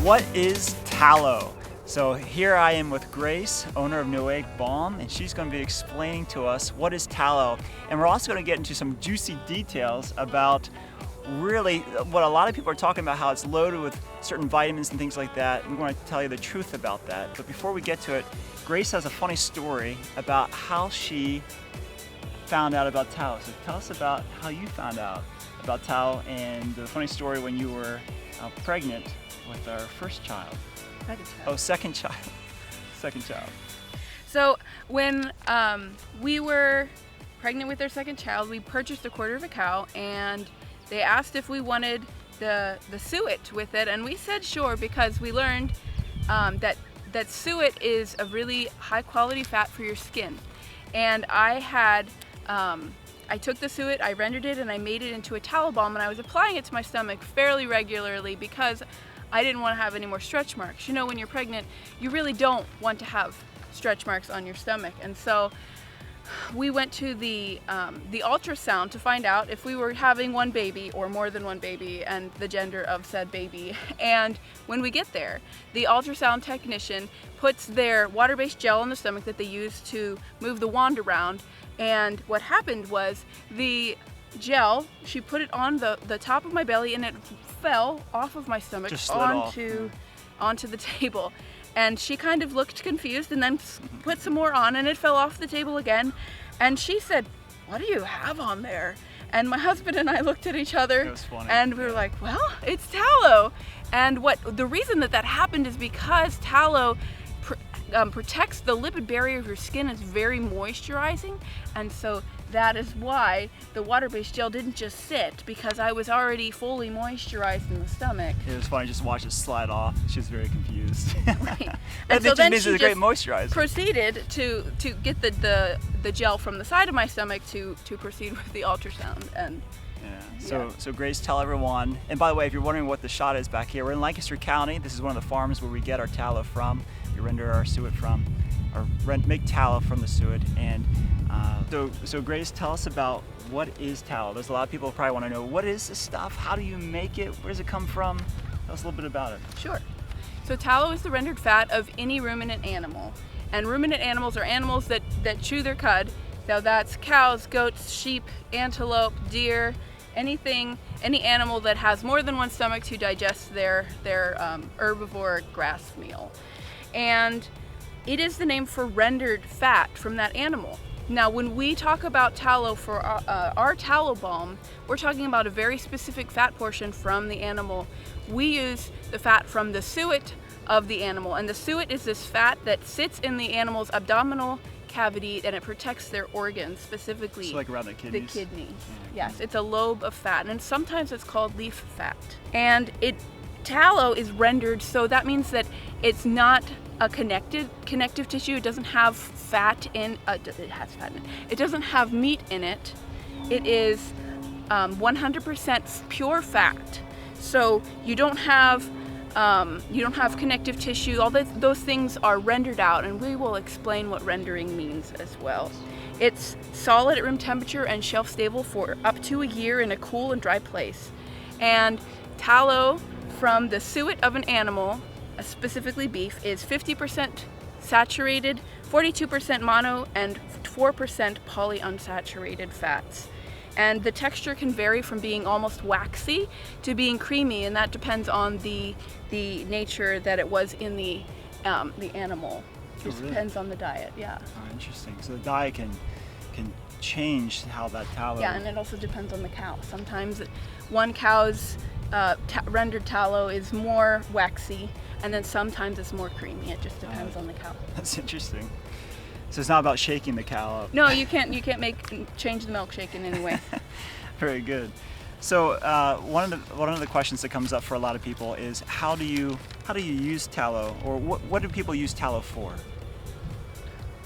What is tallow? So here I am with Grace, owner of Newegg Balm, and she's going to be explaining to us what is tallow. And we're also going to get into some juicy details about really what a lot of people are talking about, how it's loaded with certain vitamins and things like that. We want to tell you the truth about that. But before we get to it, Grace has a funny story about how she found out about tallow. So tell us about how you found out about tallow and the funny story when you were pregnant with our first child. Second child. Oh, second child. Second child. So when we were pregnant with our second child, we purchased a quarter of a cow, and they asked if we wanted the suet with it, and we said sure, because we learned that suet is a really high quality fat for your skin. And I took the suet, I rendered it, and I made it into a tallow balm, and I was applying it to my stomach fairly regularly because I didn't want to have any more stretch marks. You know, when you're pregnant, you really don't want to have stretch marks on your stomach. And so we went to the ultrasound to find out if we were having one baby or more than one baby and the gender of said baby. And when we get there, the ultrasound technician puts their water-based gel in the stomach that they use to move the wand around. And what happened was the gel, she put it on the top of my belly, and it fell off of my stomach onto the table. And she kind of looked confused and then put some more on, and it fell off the table again. And she said, "What do you have on there?" And my husband and I looked at each other, and we were like, "Well, it's tallow." And the reason that happened is because tallow protects the lipid barrier of your skin. It's very moisturizing, and so that is why the water-based gel didn't just sit, because I was already fully moisturized in the stomach. It was funny, just watch it slide off. She was very confused. Right. And so then she great moisturizer. Proceeded to get the gel from the side of my stomach to proceed with the ultrasound. And So Grace, tell everyone, and by the way, if you're wondering what the shot is back here, we're in Lancaster County. This is one of the farms where we get our tallow from, we render our suet from, or make tallow from the suet. And so Grace, tell us about what is tallow. There's a lot of people who probably want to know, what is this stuff? How do you make it? Where does it come from? Tell us a little bit about it. Sure. So tallow is the rendered fat of any ruminant animal. And ruminant animals are animals that chew their cud. So that's cows, goats, sheep, antelope, deer, any animal that has more than one stomach to digest their herbivore grass meal. And it is the name for rendered fat from that animal. Now, when we talk about tallow for our tallow balm, we're talking about a very specific fat portion from the animal. We use the fat from the suet of the animal, and the suet is this fat that sits in the animal's abdominal cavity, and it protects their organs, specifically so like around the kidneys. The kidneys. Yes, it's a lobe of fat, and sometimes it's called leaf fat. And tallow is rendered, so that means that it's not a connective tissue. It doesn't have fat in it has fat in it. It doesn't have meat in it. It is 100% pure fat. So you don't have connective tissue. All those things are rendered out, and we will explain what rendering means as well. It's solid at room temperature and shelf stable for up to a year in a cool and dry place. And tallow from the suet of an animal, specifically beef, is 50% saturated, 42% mono, and 4% polyunsaturated fats. And the texture can vary from being almost waxy to being creamy, and that depends on the nature that it was in the animal. It just depends on the diet. Yeah. Oh, interesting. So the diet can change how that tallow. Yeah, and it also depends on the cow. Sometimes one cow's rendered tallow is more waxy, and then sometimes it's more creamy. It just depends on the cow. That's interesting. So it's not about shaking the cow up. No, you can't change the milkshake in any way. Very good. So one of the questions that comes up for a lot of people is, how do you use tallow, or what do people use tallow for?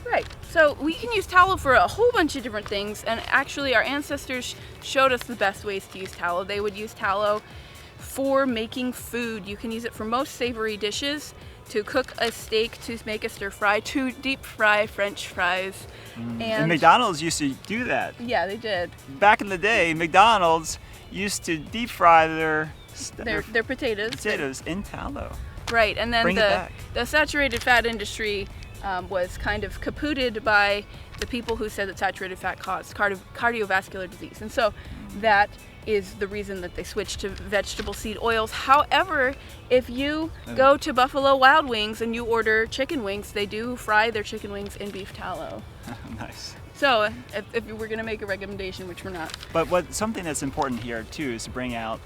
Right. So we can use tallow for a whole bunch of different things, and actually our ancestors showed us the best ways to use tallow. They would use tallow for making food. You can use it for most savory dishes, to cook a steak, to make a stir fry, to deep fry French fries. And McDonald's used to do that. Yeah, they did. Back in the day, McDonald's used to deep fry their potatoes in tallow. Right, and then Bring it back. the saturated fat industry was kind of capoted by the people who said that saturated fat caused cardiovascular disease. And so that is the reason that they switched to vegetable seed oils. However, if you go to Buffalo Wild Wings and you order chicken wings, they do fry their chicken wings in beef tallow. Nice. So if we're going to make a recommendation, which we're not. But something that's important here too is to bring out,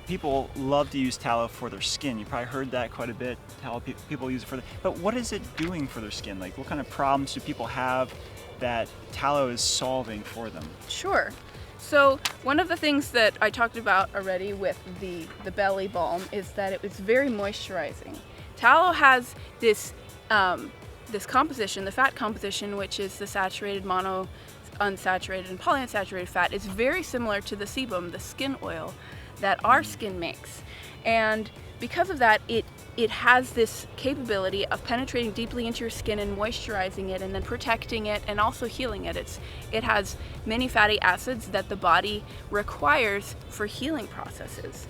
people love to use tallow for their skin. You probably heard that quite a bit. Tallow people use it for but what is it doing for their skin? Like, what kind of problems do people have that tallow is solving for them? Sure. So one of the things that I talked about already with the belly balm is that it was very moisturizing. Tallow has this this composition, the fat composition, which is the saturated, mono, unsaturated, and polyunsaturated fat, is very similar to the sebum, the skin oil that our skin makes. And because of that, it has this capability of penetrating deeply into your skin and moisturizing it and then protecting it and also healing it. It has many fatty acids that the body requires for healing processes.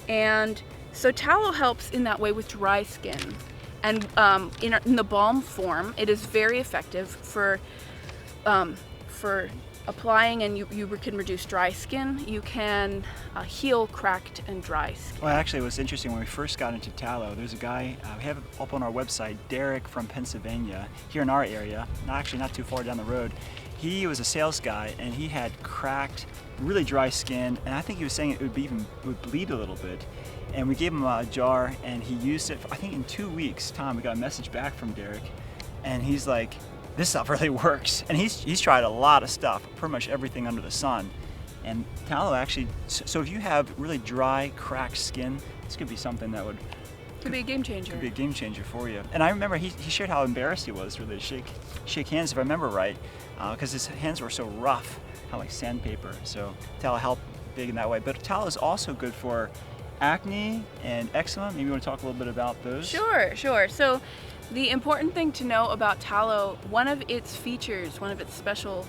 And so tallow helps in that way with dry skin. And in the balm form, it is very effective for applying, and you can reduce dry skin. You can heal cracked and dry skin. Well, actually, it was interesting when we first got into tallow. There's a guy, we have it up on our website, Derek from Pennsylvania, here in our area, actually not too far down the road. He was a sales guy, and he had cracked, really dry skin, and I think he was saying it would bleed a little bit. And we gave him a jar, and he used it, I think in 2 weeks' time. We got a message back from Derek, and he's like, this stuff really works. And he's tried a lot of stuff, pretty much everything under the sun. And tallow actually, so if you have really dry, cracked skin, this could be something that could be a game changer. Could be a game changer for you. And I remember he shared how embarrassed he was really to shake hands, if I remember right, because his hands were so rough, kind of like sandpaper. So tallow helped big in that way. But tallow is also good for acne and eczema. Maybe you want to talk a little bit about those? Sure. So the important thing to know about tallow, one of its features, one of its special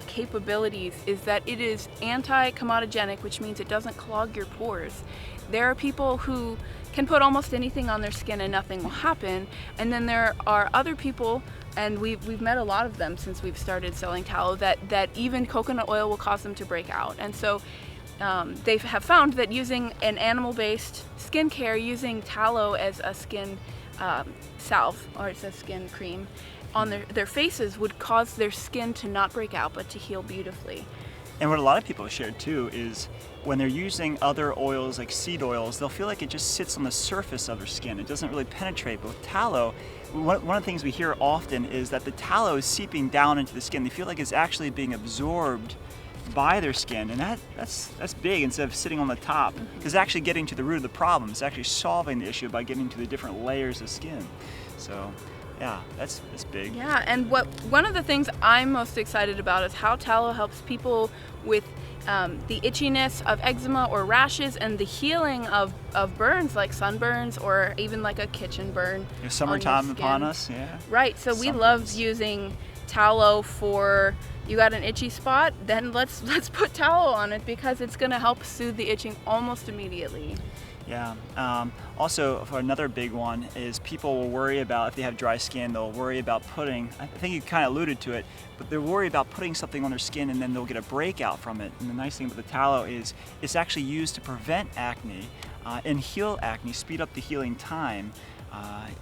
capabilities is that it is anti-comedogenic, which means it doesn't clog your pores. There are people who can put almost anything on their skin and nothing will happen, and then there are other people, and we've met a lot of them since we've started selling tallow, that even coconut oil will cause them to break out. And so they have found that using an animal-based skincare, using tallow as a skin salve, or it's a skin cream, on their faces would cause their skin to not break out but to heal beautifully. And what a lot of people have shared too is when they're using other oils like seed oils, they'll feel like it just sits on the surface of their skin. It doesn't really penetrate. But with tallow, one of the things we hear often is that the tallow is seeping down into the skin. They feel like it's actually being absorbed by their skin, and that's big instead of sitting on the top. It's actually getting to the root of the problem. It's actually solving the issue by getting to the different layers of skin. So yeah, that's big. Yeah, and one of the things I'm most excited about is how tallow helps people with the itchiness of eczema or rashes and the healing of burns like sunburns or even like a kitchen burn. Summertime upon us, yeah. Right, so we love using tallow for, you got an itchy spot, then let's put tallow on it because it's going to help soothe the itching almost immediately. Yeah. Also, for another big one is people will worry about, if they have dry skin, they'll worry about putting, I think you kind of alluded to it, but they're worried about putting something on their skin and then they'll get a breakout from it. And the nice thing about the tallow is it's actually used to prevent acne and heal acne, speed up the healing time.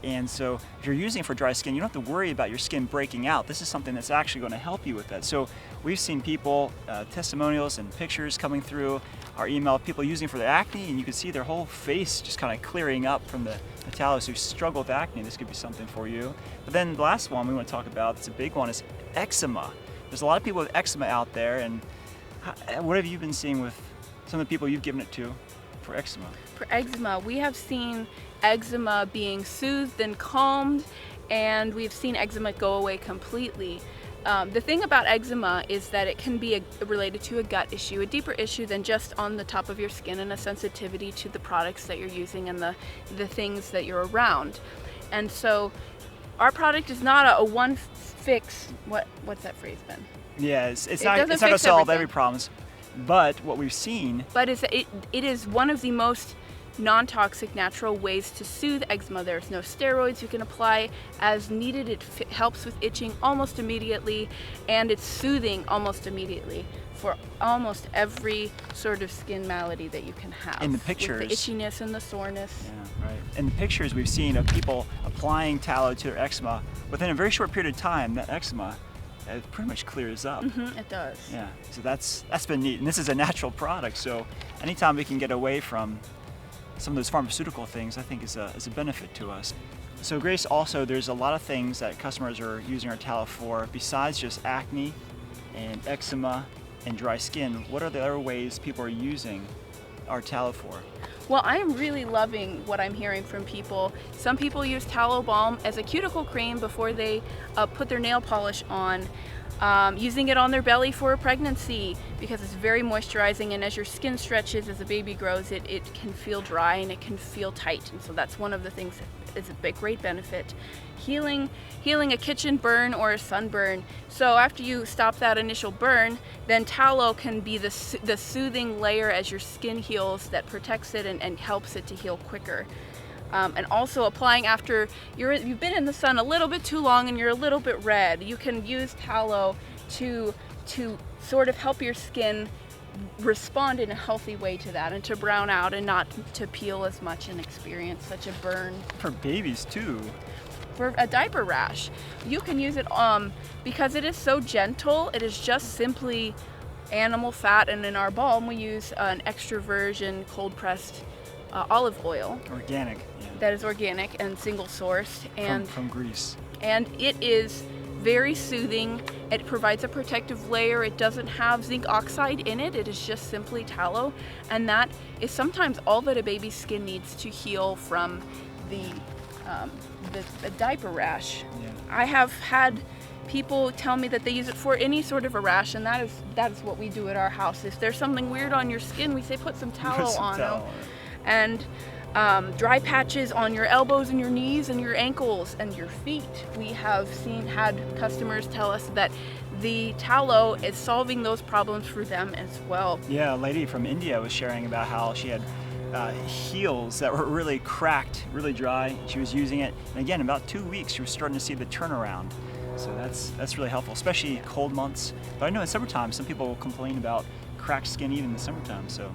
And so if you're using it for dry skin, you don't have to worry about your skin breaking out. This is something that's actually going to help you with that. So we've seen people, testimonials and pictures coming through our email of people using it for their acne, and you can see their whole face just kind of clearing up from the tallow. So if you struggle with acne, this could be something for you. But then the last one we want to talk about, it's a big one, is eczema. There's a lot of people with eczema out there, and what have you been seeing with some of the people you've given it to for eczema? For eczema, we have seen eczema being soothed and calmed, and we've seen eczema go away completely. The thing about eczema is that it can be related to a gut issue, a deeper issue than just on the top of your skin, and a sensitivity to the products that you're using and the things that you're around. And so our product is not a one fix, what's that phrase, Ben? Yeah, it's not going to solve every problem, but what we've seen. But it is one of the most non-toxic natural ways to soothe eczema. There's no steroids. You can apply as needed. It helps with itching almost immediately, and it's soothing almost immediately for almost every sort of skin malady that you can have. In the pictures, with the itchiness and the soreness. Yeah, right. In the pictures we've seen of people applying tallow to their eczema, within a very short period of time, that eczema it pretty much clears up. It does. Yeah, so that's been neat. And this is a natural product, so anytime we can get away from some of those pharmaceutical things, I think is a benefit to us. So Grace, also there's a lot of things that customers are using our tallow for besides just acne and eczema and dry skin. What are the other ways people are using our tallow for? Well, I am really loving what I'm hearing from people. Some people use tallow balm as a cuticle cream before they put their nail polish on, using it on their belly for a pregnancy because it's very moisturizing, and as your skin stretches, as the baby grows, it can feel dry and it can feel tight, and so that's one of the things that is a great benefit. Healing a kitchen burn or a sunburn. So after you stop that initial burn, then tallow can be the soothing layer as your skin heals that protects it and helps it to heal quicker. And also applying after you've been in the sun a little bit too long and you're a little bit red, you can use tallow to sort of help your skin respond in a healthy way to that and to brown out and not to peel as much and experience such a burn. For babies too. For a diaper rash, you can use it because it is so gentle. It is just simply animal fat, and in our balm we use an extra virgin cold pressed olive oil. Organic. Yeah. That is organic and single sourced, and from Greece. And it is very soothing. It provides a protective layer. It doesn't have zinc oxide in it. It is just simply tallow, and that is sometimes all that a baby's skin needs to heal from the diaper rash. Yeah. I have had people tell me that they use it for any sort of a rash, and that is what we do at our house. If there's something weird on your skin, we say put some tallow on them. And dry patches on your elbows and your knees and your ankles and your feet. We have had customers tell us that the tallow is solving those problems for them as well. Yeah, a lady from India was sharing about how she had heels that were really cracked, really dry. She was using it, and again, in about 2 weeks, she was starting to see the turnaround. So that's really helpful, especially cold months. But I know in summertime, some people complain about cracked skin even in the summertime. So.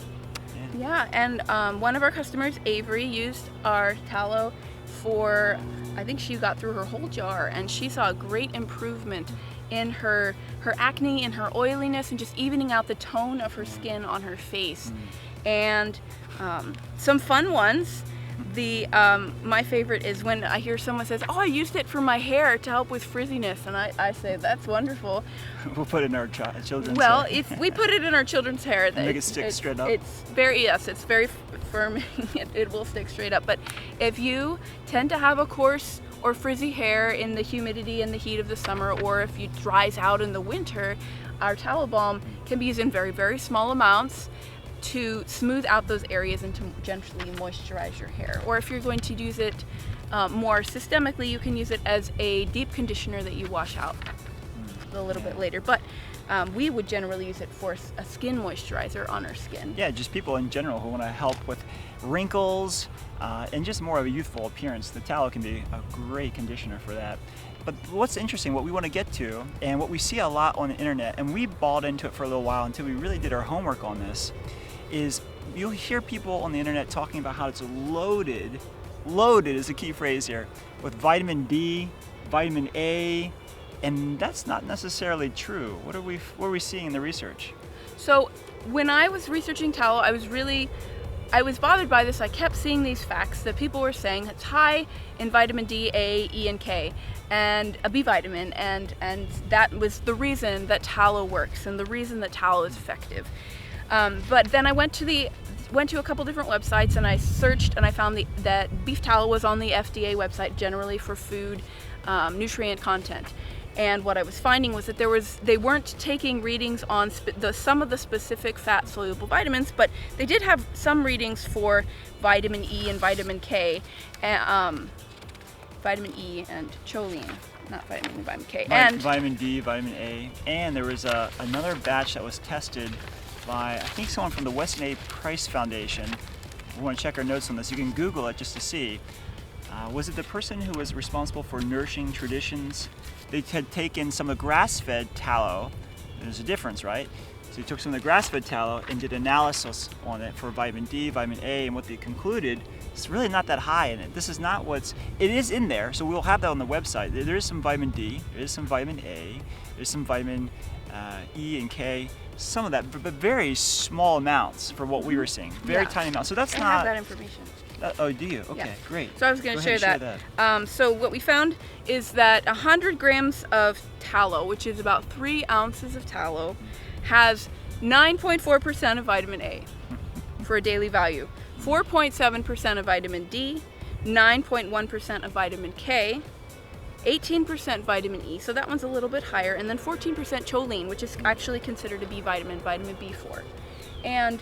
Yeah, and one of our customers, Avery, used our tallow for, I think she got through her whole jar, and she saw a great improvement in her acne and her oiliness and just evening out the tone of her skin on her face. And some fun ones. My favorite is when I hear someone says, "Oh, I used it for my hair to help with frizziness," and I say, "That's wonderful." We'll put it in our children's Well, hair. if we put it in our children's hair, make it stick straight up. It's very firm. It will stick straight up. But if you tend to have a coarse or frizzy hair in the humidity and the heat of the summer, or if it dries out in the winter, our tallow balm can be used in very, very small amounts to smooth out those areas and to gently moisturize your hair. Or if you're going to use it more systemically, you can use it as a deep conditioner that you wash out a little bit later. But we would generally use it for a skin moisturizer on our skin. Yeah, just people in general who want to help with wrinkles and just more of a youthful appearance. The tallow can be a great conditioner for that. But what's interesting, what we want to get to, and what we see a lot on the internet, and we bought into it for a little while until we really did our homework on this, is you'll hear people on the internet talking about how it's loaded is a key phrase here, with vitamin D, vitamin A, and that's not necessarily true. What are we seeing in the research? So when I was researching tallow, I was bothered by this. I kept seeing these facts that people were saying it's high in vitamin D, A, E, and K, and a B vitamin, and that was the reason that tallow works and the reason that tallow is effective. But then I went to a couple different websites and I searched, and I found that beef tallow was on the FDA website generally for food nutrient content. And what I was finding was that they weren't taking readings on some of the specific fat-soluble vitamins, but they did have some readings for vitamin E and vitamin K, vitamin E and choline, not vitamin E, vitamin K, and vitamin D, vitamin A, and there was another batch that was tested by, I think, someone from the Weston A. Price Foundation, we want to check our notes on this, you can Google it just to see. Was it the person who was responsible for Nourishing Traditions? They had taken some of the grass-fed tallow. There's a difference, right? So they took some of the grass-fed tallow and did analysis on it for vitamin D, vitamin A, and what they concluded is really not that high in it. This is not it is in there, so we'll have that on the website. There is some vitamin D, there is some vitamin A, there's some vitamin E and K, some of that, but very small amounts for what we were seeing. Very tiny amounts. So that's I not. have that information. Oh, do you? Okay, Yeah. great. So I was going to share that. So what we found is that 100 grams of tallow, which is about 3 ounces of tallow, has 9.4% of vitamin A for a daily value, 4.7% of vitamin D, 9.1% of vitamin K, 18% vitamin E, so that one's a little bit higher, and then 14% choline, which is actually considered to be vitamin B4. And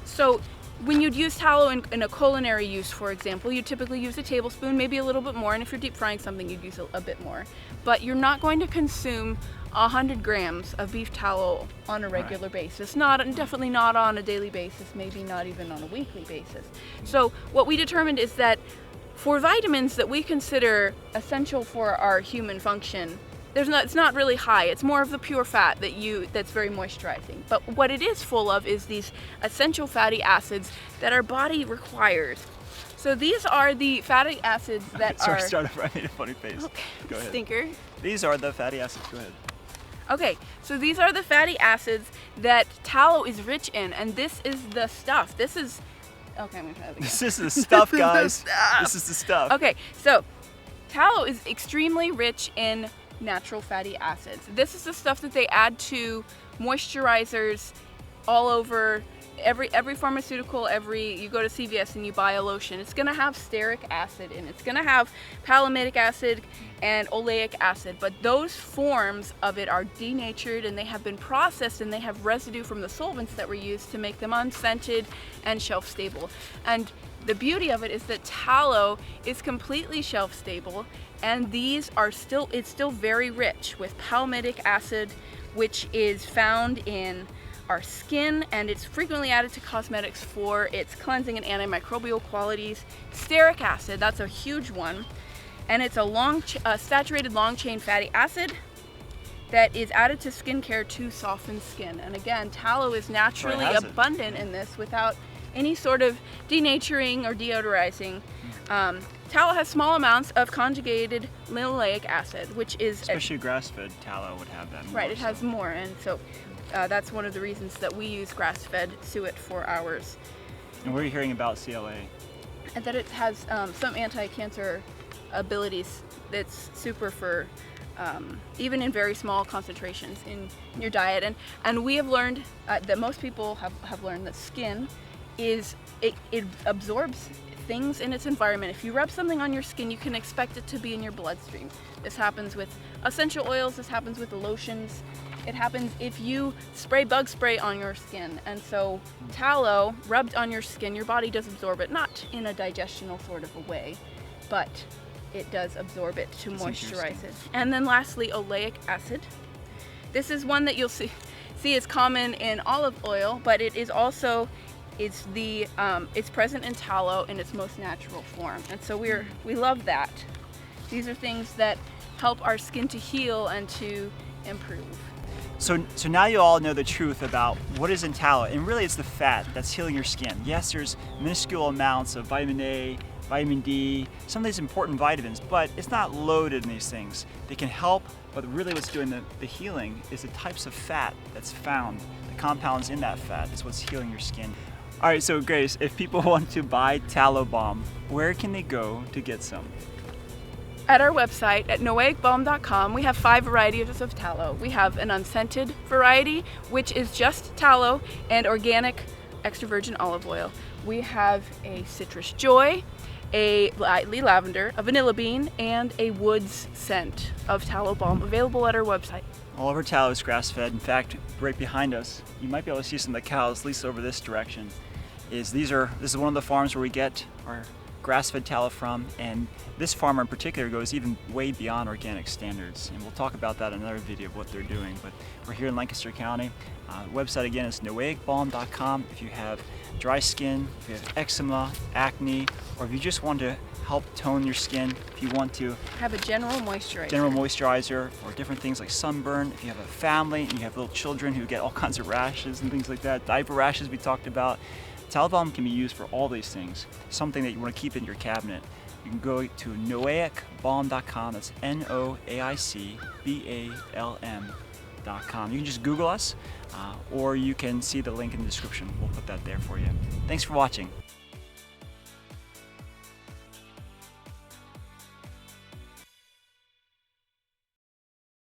so when you'd use tallow in a culinary use, for example, you typically use a tablespoon, maybe a little bit more, and if you're deep frying something, you'd use a bit more. But you're not going to consume 100 grams of beef tallow on a regular basis. Definitely not on a daily basis, maybe not even on a weekly basis. So what we determined is that for vitamins that we consider essential for our human function, it's not really high. It's more of the pure fat that's very moisturizing. But what it is full of is these essential fatty acids that our body requires. So these are the fatty acids that Sorry, are... start over. I made a funny face. Okay. Go ahead. Stinker. These are the fatty acids. Go ahead. Okay, so these are the fatty acids that tallow is rich in, and this is the stuff. Okay, I'm gonna try that again. This is the stuff, guys. Stuff. This is the stuff. Okay, so tallow is extremely rich in natural fatty acids. This is the stuff that they add to moisturizers all over every pharmaceutical. You go to CVS and you buy a lotion, it's gonna have stearic acid in it. It's gonna have palmitic acid and oleic acid, but those forms of it are denatured and they have been processed and they have residue from the solvents that were used to make them unscented and shelf stable. And the beauty of it is that tallow is completely shelf stable, and it's still very rich with palmitic acid, which is found in our skin, and it's frequently added to cosmetics for its cleansing and antimicrobial qualities. Stearic acid, that's a huge one, and it's a saturated long-chain fatty acid that is added to skincare to soften skin. And again, tallow is naturally abundant in this without any sort of denaturing or deodorizing. Tallow has small amounts of conjugated linoleic acid, which is... Especially grass-fed tallow would have that more. Right, it has more, and so that's one of the reasons that we use grass-fed suet for ours. And what are you hearing about CLA? And that it has some anti-cancer abilities that's super for even in very small concentrations in your diet. And we have learned that most people have learned that skin it absorbs things in its environment. If you rub something on your skin, you can expect it to be in your bloodstream. This happens with essential oils, this happens with lotions. It happens if you spray bug spray on your skin. And so tallow rubbed on your skin, your body does absorb it, not in a digestional sort of a way, but it does absorb it to moisturize it. And then lastly, oleic acid. This is one that you'll see is common in olive oil, but it is also it's present in tallow in its most natural form. And so we love that. These are things that help our skin to heal and to improve. So now you all know the truth about what is in tallow, and really it's the fat that's healing your skin. Yes, there's minuscule amounts of vitamin A, vitamin D, some of these important vitamins, but it's not loaded in these things. They can help, but really what's doing the healing is the types of fat that's found. The compounds in that fat is what's healing your skin. All right, so Grace, if people want to buy Tallow Balm, where can they go to get some? At our website at noaicbalm.com, we have 5 varieties of tallow. We have an unscented variety, which is just tallow and organic extra virgin olive oil. We have a citrus joy, a lightly lavender, a vanilla bean, and a woods scent of tallow balm available at our website. All of our tallow is grass-fed. In fact, right behind us, you might be able to see some of the cows, at least over this direction. This is one of the farms where we get our grass-fed tallow from, and this farmer in particular goes even way beyond organic standards, and we'll talk about that in another video of what they're doing. But we're here in Lancaster County. Website again is noaicbalm.com. If you have dry skin, if you have eczema, acne, or if you just want to help tone your skin, if you want to have a general moisturizer or different things like sunburn, if you have a family and you have little children who get all kinds of rashes and things like that, diaper rashes we talked about, Tallow Balm can be used for all these things. Something that you want to keep in your cabinet. You can go to noaicbalm.com. That's noaicbalm.com. You can just Google us, or you can see the link in the description. We'll put that there for you. Thanks for watching.